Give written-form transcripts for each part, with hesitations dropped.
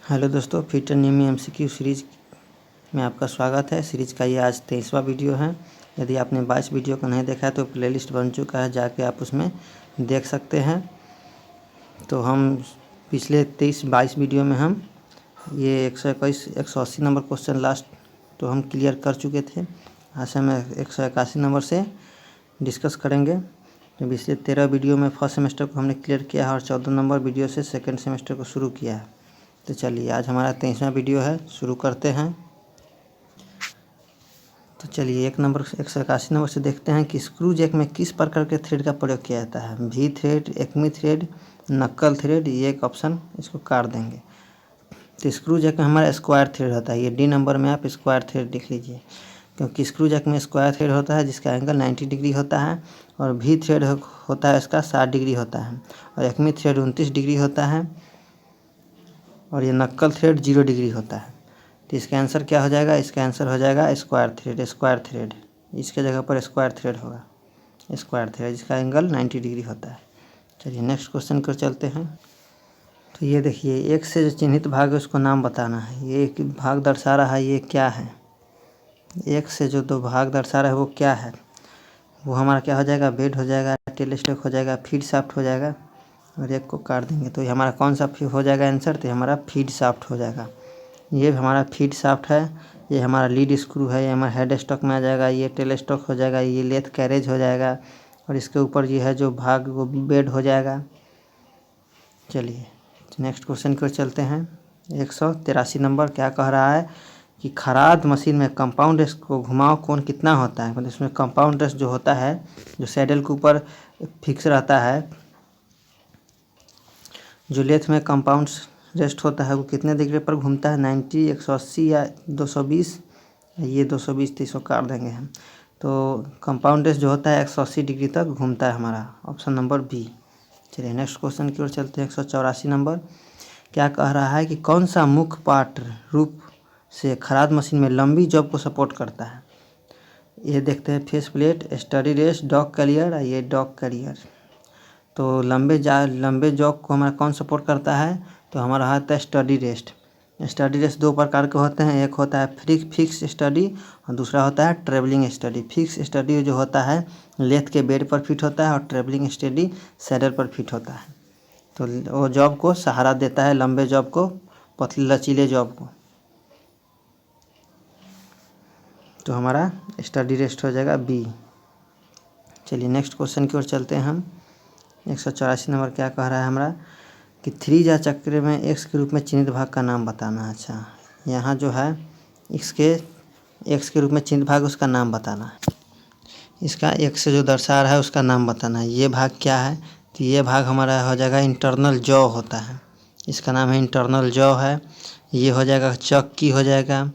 Hello दोस्तों, fit and new MCQ series में आपका स्वागत है। सीरीज़ का ये आज 23वां वीडियो है। यदि आपने 22 वीडियो को नहीं देखा है तो प्लेलिस्ट बन चुका है, जाके आप उसमें देख सकते हैं। तो हम पिछले 22 वीडियो में हम ये 121 180 नंबर क्वेश्चन लास्ट तो हम क्लियर कर चुके थे। आज से हम 181 नंबर से डिस्कस करेंगे। तो पिछले 13 वीडियो में फर्स्ट सेमेस्टर को हमने क्लियर किया है और 14 नंबर वीडियो से सेकेंड सेमेस्टर को शुरू किया है। तो चलिए, आज हमारा 23वां वीडियो है, शुरू करते हैं। तो चलिए 181 नंबर से देखते हैं कि स्क्रू जैक में किस प्रकार के थ्रेड का प्रयोग किया जाता है। भी थ्रेड, एक्मी थ्रेड, नक्कल थ्रेड, ये एक ऑप्शन इसको काट देंगे। तो स्क्रू जैक में हमारा स्क्वायर थ्रेड होता है। ये डी नंबर में आप स्क्वायर थ्रेड लिख लीजिए, क्योंकि स्क्रू जैक में स्क्वायर थ्रेड होता है जिसका एंगल 90 डिग्री होता है। और भी थ्रेड होता है इसका 60 डिग्री होता है। और एक्मी थ्रेड 29 डिग्री होता है। और ये नक्कल थ्रेड 0 डिग्री होता है। तो इसका आंसर क्या हो जाएगा? इसका आंसर हो जाएगा स्क्वायर थ्रेड। स्क्वायर थ्रेड इसके जगह पर स्क्वायर थ्रेड होगा। स्क्वायर थ्रेड जिसका एंगल 90 डिग्री होता है। चलिए नेक्स्ट क्वेश्चन कर चलते हैं। तो ये देखिए, एक से जो चिन्हित भाग है उसको नाम बताना है। ये एक भाग दर्शा रहा है, ये क्या है? एक से जो दो भाग दर्शा रहा है वो क्या है? वो हमारा क्या हो जाएगा? बेड हो जाएगा, टेलीस्कोप हो जाएगा, फीड शाफ्ट हो जाएगा। और एक को काट देंगे तो ये हमारा कौन सा हो जाएगा आंसर? तो हमारा फीड शाफ्ट हो जाएगा। ये हमारा फीड शाफ्ट है। ये हमारा लीड स्क्रू है। ये हमारा हेड स्टॉक में आ जाएगा। ये टेल स्टॉक हो जाएगा। ये लेथ कैरेज हो जाएगा। और इसके ऊपर ये है जो भाग वो बेड हो जाएगा। चलिए नेक्स्ट क्वेश्चन को चलते हैं। 183 नंबर क्या कह रहा है कि खराद मशीन में कंपाउंड रेस्ट को घुमाव कोण कितना होता है? मतलब इसमें कंपाउंड रेस्ट जो होता है, जो सैडल के ऊपर फिक्स रहता है, जो लेथ में कंपाउंड रेस्ट होता है, वो कितने डिग्री पर घूमता है? 90, 180 या 220? ये 220 तो इसको काट देंगे हम। तो कंपाउंड रेस्ट जो होता है 180 डिग्री तक घूमता है हमारा, ऑप्शन नंबर बी। चलिए नेक्स्ट क्वेश्चन की ओर चलते हैं। 184 नंबर क्या कह रहा है कि कौन सा मुख्य पार्ट रूप से खराद मशीन में लंबी जॉब को सपोर्ट करता है? ये देखते हैं, face plate, steady rest, dog carrier. ये डॉग कैरियर। तो लंबे जॉब को हमारा कौन सपोर्ट करता है? तो हमारा आता है स्टडी रेस्ट। स्टडी रेस्ट दो प्रकार के होते हैं। एक होता है फिक्स स्टडी और दूसरा होता है ट्रेवलिंग स्टडी। फिक्स स्टडी जो होता है लेथ के बेड पर फिट होता है और ट्रेवलिंग स्टडी सैडल पर फिट होता है। तो वो जॉब को सहारा देता है, लंबे जॉब को, पतले लचीले जॉब को। तो हमारा स्टडी रेस्ट हो जाएगा बी। चलिए नेक्स्ट क्वेश्चन की ओर चलते हैं हम। 184 नंबर क्या कह रहा है हमारा कि 3 चक्र में एक्स के रूप में चिन्हित भाग का नाम बताना। अच्छा, यहाँ जो है एक्स के रूप में चिन्हित भाग, उसका नाम बताना है। इसका एक्स से जो दर्शा रहा है उसका नाम बताना है। ये भाग क्या है? तो ये भाग हमारा हो जाएगा इंटरनल जॉ होता है। इसका नाम है इंटरनल जॉ है। ये हो जाएगा चक्की हो जाएगा।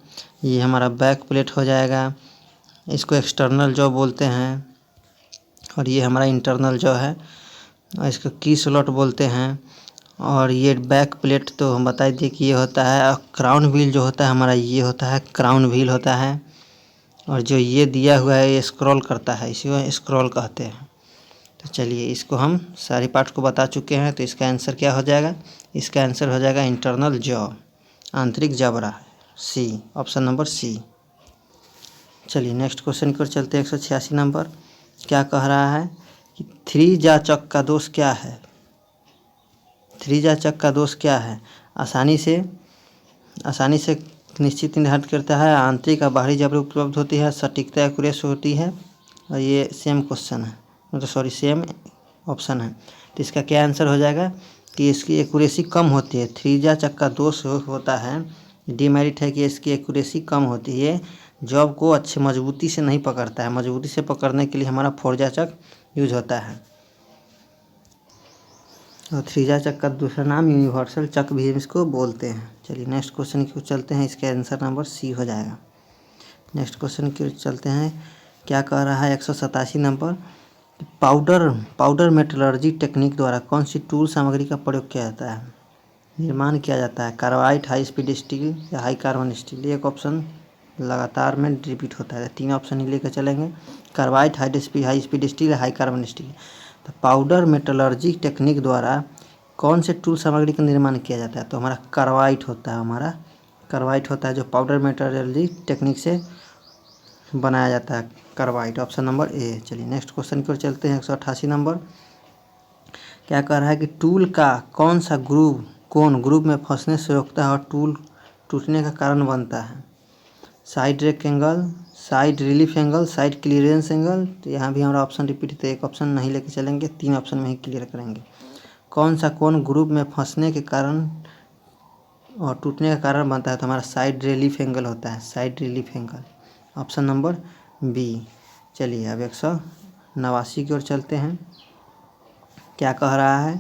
ये हमारा बैक प्लेट हो जाएगा। इसको एक्सटर्नल जॉ बोलते हैं। और ये हमारा इंटरनल जॉ है और इसको की स्लॉट बोलते हैं। और ये बैक प्लेट तो हम बता दिए कि ये होता है। और क्राउन व्हील जो होता है हमारा, ये होता है क्राउन व्हील होता है। और जो ये दिया हुआ है ये स्क्रॉल करता है, इसी को स्क्रॉल कहते हैं। तो चलिए, इसको हम सारी पार्ट को बता चुके हैं। तो इसका आंसर क्या हो जाएगा? इसका आंसर हो जाएगा इंटरनल जॉ, आंतरिक जबड़ा, सी, ऑप्शन नंबर सी। चलिए नेक्स्ट क्वेश्चन की ओर चलते हैं। 186 नंबर क्या कह रहा है कि 3 चक का दोष क्या है? 3 चक का दोष क्या है? आसानी से निश्चित निर्धारित करता है। आंतरिक और बाहरी जबड़े उपलब्ध होती है। सटीकता एक्यूरेसी होती है। और ये सेम क्वेश्चन है, मतलब सेम ऑप्शन है। तो इसका क्या आंसर हो जाएगा कि इसकी एक्यूरेसी कम होती है। 3 चक का दोष होता है, डिमेरिट है कि इसकी एक्यूरेसी कम होती है। जॉब को अच्छी मजबूती से नहीं पकड़ता है। मजबूती से पकड़ने के लिए हमारा 4 चक यूज होता है। और 3 चक का दूसरा नाम यूनिवर्सल चक भी इसको बोलते हैं। चलिए नेक्स्ट क्वेश्चन की ओर चलते हैं। इसका आंसर नंबर सी हो जाएगा। नेक्स्ट क्वेश्चन की ओर चलते हैं। क्या कह रहा है 187 नंबर, पाउडर मेटलर्जी टेक्निक द्वारा कौन सी टूल सामग्री का प्रयोग किया जाता है? निर्माण किया जाता है। कार्बाइड, हाई स्पीड स्टील या हाई कार्बन स्टील? एक ऑप्शन लगातार में रिपीट होता है। 3 ऑप्शन ही लेकर चलेंगे, कार्बाइड, हाई स्पीड स्टील या हाई कार्बन स्टील। तो पाउडर मेटलर्जी टेक्निक द्वारा कौन से टूल सामग्री का निर्माण किया जाता है? तो हमारा कार्बाइड होता है, हमारा कार्बाइड होता है जो पाउडर मेटलर्जी टेक्निक से बनाया जाता है, कार्बाइड। Option number A. चलिए नेक्स्ट क्वेश्चन की ओर चलते हैं। 188 नंबर क्या कह रहा है कि टूल का कौन सा ग्रूव कोन ग्रूव में फंसने से रोकता है और टूल टूटने का कारण बनता है? Side rake angle, side relief angle, side clearance angle. तो यहाँ भी हमारा ऑप्शन रिपीट है, तो एक ऑप्शन नहीं लेके चलेंगे, 3 ऑप्शन में ही क्लियर करेंगे। कौन सा कोन ग्रुप में फंसने के कारण और टूटने का कारण बनता है? तो हमारा साइड रिलीफ एंगल होता है, side relief angle. Option number B. चलिए अब 189 की ओर चलते हैं। क्या कह रहा है?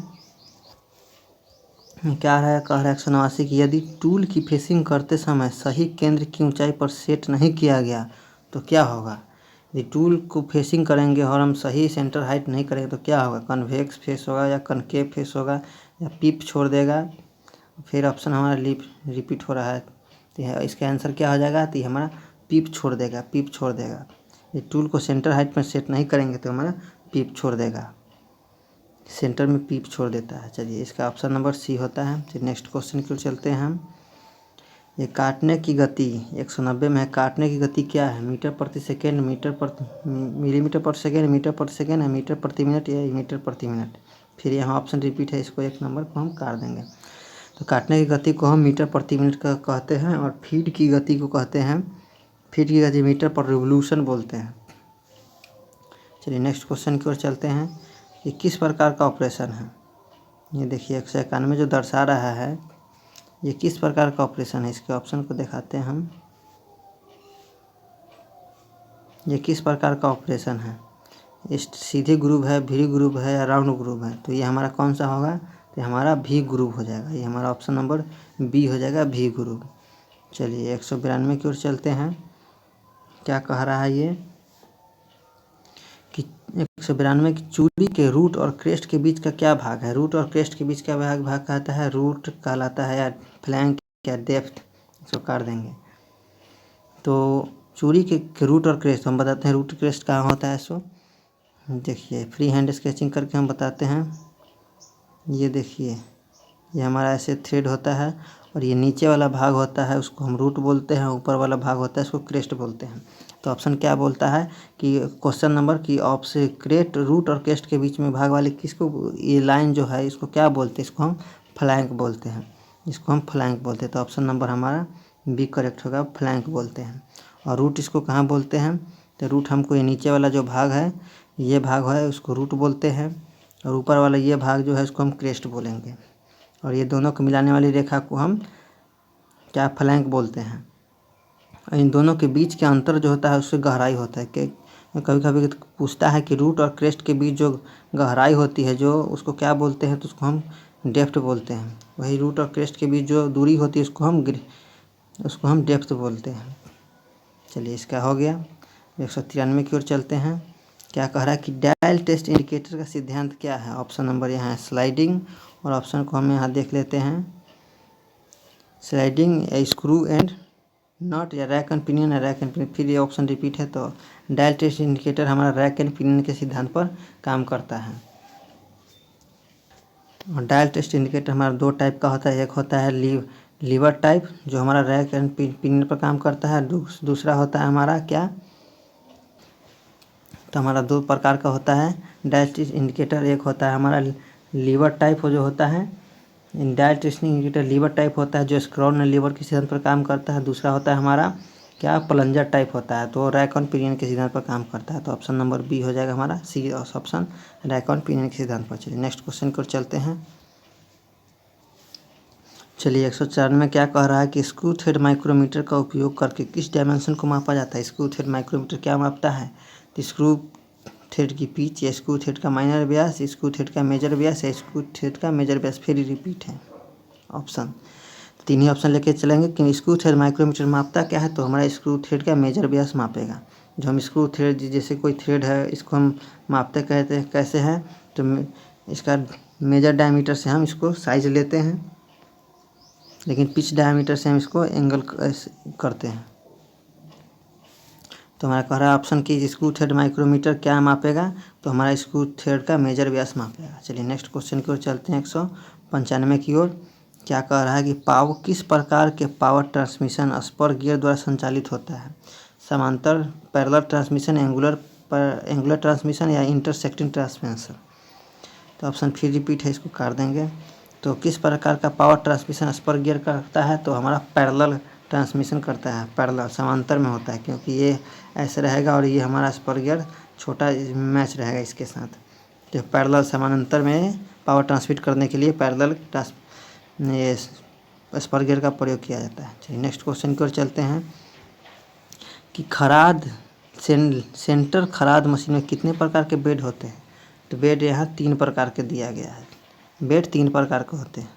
कह रहा है 189 की यदि टूल की फेसिंग करते समय सही केंद्र की ऊंचाई पर सेट नहीं किया गया तो क्या होगा? यदि टूल को फेसिंग करेंगे और हम सही सेंटर हाइट नहीं करेंगे तो क्या होगा? कन्वेक्स फेस होगा या कनकेव फेस होगा या पिप छोड़ देगा? फिर ऑप्शन हमारा रिपीट हो रहा है, तो इसका आंसर क्या हो जाएगा? तो ये हमारा पिप छोड़ देगा, पिप छोड़ देगा। ये टूल को सेंटर हाइट में सेट नहीं करेंगे तो हमारा पिप छोड़ देगा, सेंटर में पीप छोड़ देता है। चलिए इसका ऑप्शन नंबर सी होता है। फिर नेक्स्ट क्वेश्चन की ओर चलते हैं हम। ये काटने की गति 190 में है, काटने की गति क्या है? मीटर प्रति सेकेंड, मिलीमीटर पर सेकेंड, मीटर प्रति सेकेंड, मीटर प्रति मिनट या मीटर प्रति मिनट? फिर यहाँ ऑप्शन रिपीट है, इसको 1 नंबर को हम काट देंगे। तो काटने की गति को हम मीटर प्रति मिनट का कहते हैं और फीड की गति को कहते हैं, फीड की गति मीटर पर रिवोल्यूशन बोलते हैं। चलिए नेक्स्ट क्वेश्चन की ओर चलते हैं कि किस प्रकार का ऑपरेशन है? ये देखिए 191 जो दर्शा रहा है ये किस प्रकार का ऑपरेशन है? इसके ऑप्शन को दिखाते हैं हम। ये किस प्रकार का ऑपरेशन है? सीधे ग्रुप है, वी ग्रुप है या राउंड ग्रुप है? तो ये हमारा कौन सा होगा? तो हमारा वी ग्रुप हो जाएगा। ये हमारा ऑप्शन नंबर बी हो जाएगा, वी ग्रुप। चलिए 192 की ओर चलते हैं। क्या कह रहा है ये कि 192 की चूड़ी के रूट और क्रेस्ट के बीच का क्या भाग है? रूट और क्रेस्ट के बीच का भाग कहता है रूट कहलाता है या फ्लैंक या डेप्थ, इसको काट देंगे। तो चूड़ी के रूट और क्रेस्ट हम बताते हैं, रूट क्रेस्ट कहाँ होता है। सो देखिए फ्री हैंड स्केचिंग करके हम बताते हैं। ये देखिए ये हमारा ऐसे थ्रेड होता है और ये नीचे वाला भाग होता है उसको हम रूट बोलते हैं, ऊपर वाला भाग होता है इसको क्रेस्ट बोलते हैं। तो ऑप्शन क्या बोलता है कि क्वेश्चन नंबर की ऑप्शन क्रेस्ट, रूट और क्रेस्ट के बीच में भाग वाले किसको, ये लाइन जो है इसको क्या बोलते हैं? इसको हम फ्लैंक बोलते हैं, इसको हम फ्लैंक बोलते हैं। तो ऑप्शन नंबर हमारा बी करेक्ट होगा, फ्लैंक बोलते हैं। और रूट इसको कहाँ बोलते हैं? तो रूट हमको ये नीचे वाला जो भाग है, ये भाग है उसको रूट बोलते हैं और ऊपर वाला ये भाग जो है इसको हम क्रेस्ट बोलेंगे। और ये दोनों को मिलाने वाली रेखा को हम क्या, फ्लैंक बोलते हैं। इन दोनों के बीच के अंतर जो होता है उससे गहराई होता है। कि कभी कभी पूछता है कि रूट और क्रेस्ट के बीच जो गहराई होती है जो उसको क्या बोलते हैं? तो उसको हम डेप्थ बोलते हैं। वही रूट और क्रेस्ट के बीच जो दूरी होती है उसको हम डेप्थ बोलते हैं। चलिए इसका हो गया। 193 की ओर चलते हैं। क्या कह रहा है कि डायल टेस्ट इंडिकेटर का सिद्धांत क्या है? ऑप्शन नंबर यहाँ है स्लाइडिंग और ऑप्शन को हम यहाँ देख लेते हैं। स्लाइडिंग या स्क्रू एंड नॉट या रैक एंड पिनियन या रैक एंड पिनियन। फिर ये ऑप्शन रिपीट है। तो डायल टेस्ट इंडिकेटर हमारा रैक एंड पिनियन के सिद्धांत पर काम करता है। और डायल टेस्ट इंडिकेटर हमारा 2 टाइप का होता है। एक होता है लीवर टाइप जो हमारा रैक एंड पिनियन पर काम करता है। दूसरा होता है हमारा क्या, तो हमारा 2 प्रकार का होता है डायल टेस्ट इंडिकेटर। एक होता है हमारा लीवर टाइप जो होता है, dial test indicator lever type होता है जो स्क्रॉल लीवर के सिद्धांत पर काम करता है। दूसरा होता है हमारा क्या, प्लंजर टाइप होता है, तो रैक ऑन पिनियन के सिद्धांत पर काम करता है। तो ऑप्शन नंबर बी हो जाएगा हमारा, C option rack and pinion के सिद्धांत पर। चलिए नेक्स्ट क्वेश्चन की ओर चलते हैं। चलिए 104 में क्या कह रहा है कि स्क्रू थ्रेड माइक्रोमीटर का उपयोग करके किस डायमेंशन को मापा जाता है? स्क्रू थ्रेड माइक्रोमीटर क्या मापता है? तो स्क्रू थ्रेड की पिच या स्क्रू थ्रेड का माइनर व्यास, स्क्रू थ्रेड का मेजर व्यास या स्क्रू थ्रेड का मेजर व्यास। फिर रिपीट है ऑप्शन, 3 ही ऑप्शन लेके चलेंगे कि स्क्रू थ्रेड माइक्रोमीटर मापता क्या है? तो हमारा स्क्रू थ्रेड का मेजर व्यास मापेगा। जो हम स्क्रू थ्रेड, जैसे कोई थ्रेड है इसको हम मापते कहते हैं कैसे हैं, तो इसका मेजर डायमीटर से हम इसको साइज लेते हैं, लेकिन पिच डायमीटर से हम इसको एंगल करते हैं। तो हमारा कह रहा है ऑप्शन की स्क्रू थ्रेड माइक्रोमीटर क्या मापेगा? तो हमारा स्क्रू थ्रेड का मेजर व्यास मापेगा। चलिए नेक्स्ट क्वेश्चन की ओर चलते हैं। 95 की ओर। क्या कह रहा है कि किस प्रकार के पावर ट्रांसमिशन स्पर गियर द्वारा संचालित होता है? समांतर, पैरेलल ट्रांसमिशन, एंगुलर ट्रांसमिशन या इंटरसेक्टिंग ट्रांसमिशन। तो ऑप्शन फिर रिपीट है, इसको काट देंगे। तो किस प्रकार का पावर ट्रांसमिशन स्पर गियर करता है? तो हमारा पैरेलल ट्रांसमिशन करता है। पैरेलल समांतर में होता है, क्योंकि ये ऐसे रहेगा और ये हमारा स्पर गियर छोटा मैच रहेगा इसके साथ। तो पैरेलल समानांतर में पावर ट्रांसमिट करने के लिए पैरेलल ये स्पर गियर का प्रयोग किया जाता है। चलिए नेक्स्ट क्वेश्चन की ओर चलते हैं कि सेंटर खराद मशीन में कितने प्रकार के बेड होते हैं? तो बेड यहाँ 3 प्रकार के दिया गया है। बेड 3 प्रकार के होते हैं।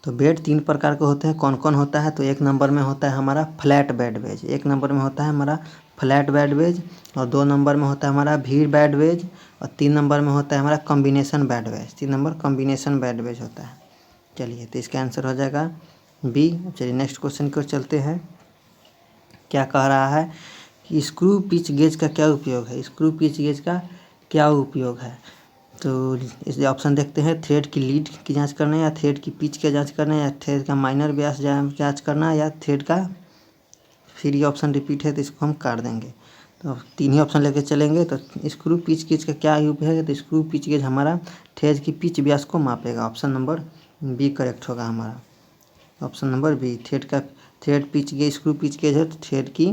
तो बेड 3 प्रकार के होते हैं। कौन कौन होता है? तो 1 नंबर में होता है हमारा फ्लैट बेड वेज, 1 नंबर में होता है हमारा फ्लैट बेड वेज, और 2 नंबर में होता है हमारा भीड़ बेड वेज, और 3 नंबर में होता है हमारा कॉम्बिनेशन बेड वेज। 3 नंबर कॉम्बिनेशन बेड वेज होता है। चलिए, तो इसका आंसर हो जाएगा बी। चलिए नेक्स्ट क्वेश्चन की ओर चलते हैं। क्या कह रहा है कि स्क्रू पिच गेज का क्या उपयोग है? स्क्रू पिच गेज का क्या उपयोग है? तो इस ऑप्शन देखते हैं। थ्रेड की लीड की जांच करना है, या थ्रेड की पिच की जांच करना है, या थ्रेड का माइनर व्यास जांच करना है, या थ्रेड का, फिर ये ऑप्शन रिपीट है तो इसको हम काट देंगे। तो 3 ही ऑप्शन लेके चलेंगे। तो स्क्रू पिच गेज का क्या उपयोग है? तो स्क्रू पिच गेज हमारा थ्रेड की पिच व्यास को मापेगा। ऑप्शन नंबर बी करेक्ट होगा हमारा। Option number B, thread pitch gauge, screw pitch gauge है तो थ्रेड की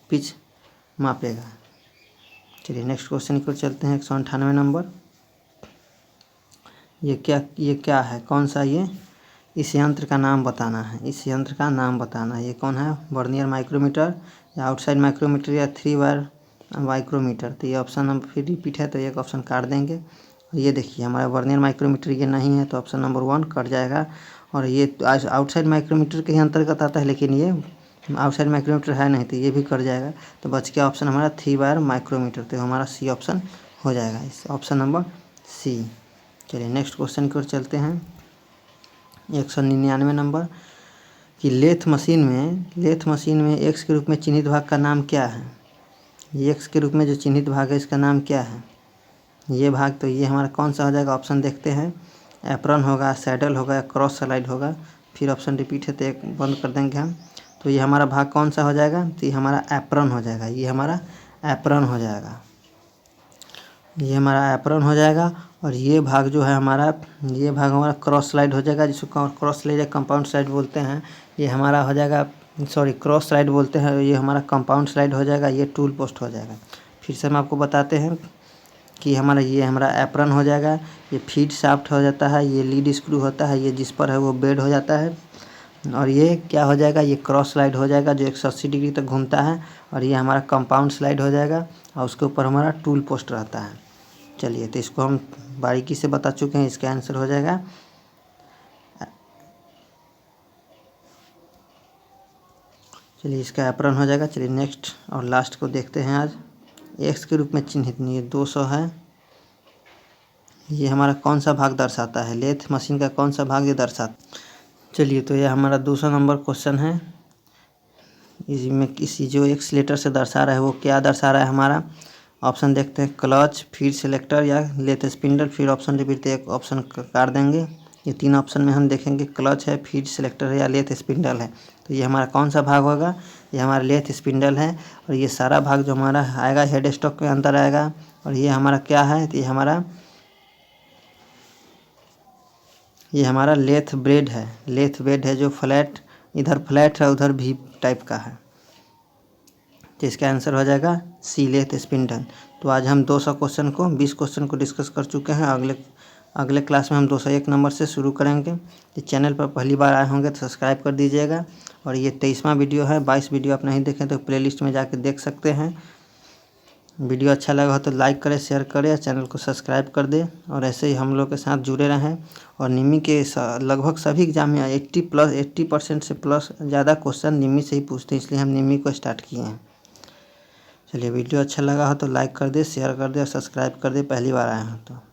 पिच मापेगा। चलिए नेक्स्ट क्वेश्चन की ओर चलते हैं। 198 नंबर। ये क्या है? कौन सा ये? इस यंत्र का नाम बताना है। इस यंत्र का नाम बताना है। ये कौन है? वर्नियर माइक्रोमीटर, या आउटसाइड माइक्रोमीटर, या 3 वायर माइक्रोमीटर। तो ये ऑप्शन नंबर फिर रिपीट है तो एक ऑप्शन काट देंगे। और ये देखिए हमारा वर्नियर माइक्रोमीटर ये नहीं है, तो ऑप्शन नंबर 1 कट जाएगा। और ये आउटसाइड माइक्रोमीटर के ही अंतर्गत आता है, लेकिन ये आउटसाइड माइक्रोमीटर है नहीं, तो ये भी कट जाएगा। तो बच गया ऑप्शन हमारा 3 वायर माइक्रोमीटर। तो हमारा सी ऑप्शन हो जाएगा, इस ऑप्शन नंबर सी। चलिए नेक्स्ट क्वेश्चन की ओर चलते हैं। 199 नंबर कि लेथ मशीन में एक्स के रूप में चिन्हित भाग का नाम क्या है? ये एक्स के रूप में जो चिन्हित भाग है इसका नाम क्या है? ये भाग, तो ये हमारा कौन सा हो जाएगा? ऑप्शन देखते हैं। एप्रन होगा, सैडल होगा, या क्रॉस स्लाइड होगा। फिर ऑप्शन रिपीट है तो एक बंद कर देंगे हम। तो ये हमारा भाग कौन सा हो जाएगा? तो ये हमारा एप्रन हो जाएगा। ये हमारा एप्रन हो जाएगा। ये हमारा एप्रन हो जाएगा। और ये भाग जो है हमारा, ये भाग हमारा क्रॉस स्लाइड हो जाएगा, जिसको क्रॉस स्लाइड या कंपाउंड स्लाइड बोलते हैं। ये हमारा हो जाएगा, सॉरी, क्रॉस स्लाइड बोलते हैं। ये हमारा कंपाउंड स्लाइड हो जाएगा। ये टूल पोस्ट हो जाएगा। फिर से हम आपको बताते हैं कि ये हमारा एप्रन हो जाएगा। ये फीड शाफ्ट हो जाता है। ये लीड स्क्रू होता है। ये जिस पर है वो बेड हो जाता है। और ये क्या हो जाएगा? ये क्रॉस स्लाइड हो जाएगा, जो 180 डिग्री तक घूमता है। और ये हमारा कंपाउंड स्लाइड हो जाएगा, और उसके ऊपर हमारा टूल पोस्ट रहता है। चलिए, तो इसको हम बारीकी से बता चुके हैं। इसका आंसर हो जाएगा, चलिए इसका एप्रन हो जाएगा। चलिए नेक्स्ट और लास्ट को देखते हैं। आज एक्स के रूप में चिन्हित नहीं, 200 है। ये हमारा कौन सा भाग दर्शाता है? लेथ मशीन का कौन सा भाग ये दर्शाता? चलिए, तो ये हमारा 200 नंबर क्वेश्चन है। इसमें किसी जो एक्सीलेटर से दर्शा रहा है वो क्या दर्शा रहा है हमारा? ऑप्शन देखते हैं। क्लच, फीड सेलेक्टर, या लेथ स्पिंडल। फिर ऑप्शन रिपीट, एक ऑप्शन काट देंगे। ये 3 ऑप्शन में हम देखेंगे क्लच है, फीड सेलेक्टर है, या लेथ स्पिंडल है। तो ये हमारा कौन सा भाग होगा? ये हमारा लेथ स्पिंडल है। और ये सारा भाग जो हमारा आएगा हेड स्टॉक के अंदर आएगा। और ये हमारा क्या है? तो ये हमारा लेथ ब्रेड है। लेथ ब्रेड है जो फ्लैट, इधर फ्लैट है उधर भी टाइप का है। तो इसका आंसर हो जाएगा सी, लेथ स्पिंडल। तो आज हम 200 क्वेश्चन को 20 क्वेश्चन को डिस्कस कर चुके हैं। अगले क्लास में हम 201 नंबर से शुरू करेंगे। ये चैनल पर पहली बार आए होंगे तो सब्सक्राइब कर दीजिएगा। और ये 23वां वीडियो है। 22 वीडियो आप नहीं देखें तो प्लेलिस्ट में जाके देख सकते हैं। वीडियो अच्छा लगा हो तो लाइक करें, शेयर करें, और चैनल को सब्सक्राइब कर दें। और ऐसे ही हम लोग के साथ जुड़े रहें। और निमी के लगभग सभी एग्जाम में 80% से प्लस ज़्यादा क्वेश्चन निमी से ही पूछते हैं, इसलिए हम निमी को स्टार्ट किए हैं। चलिए, वीडियो अच्छा लगा हो तो लाइक कर दे, शेयर कर दे, और सब्सक्राइब कर दे पहली बार आए हो तो।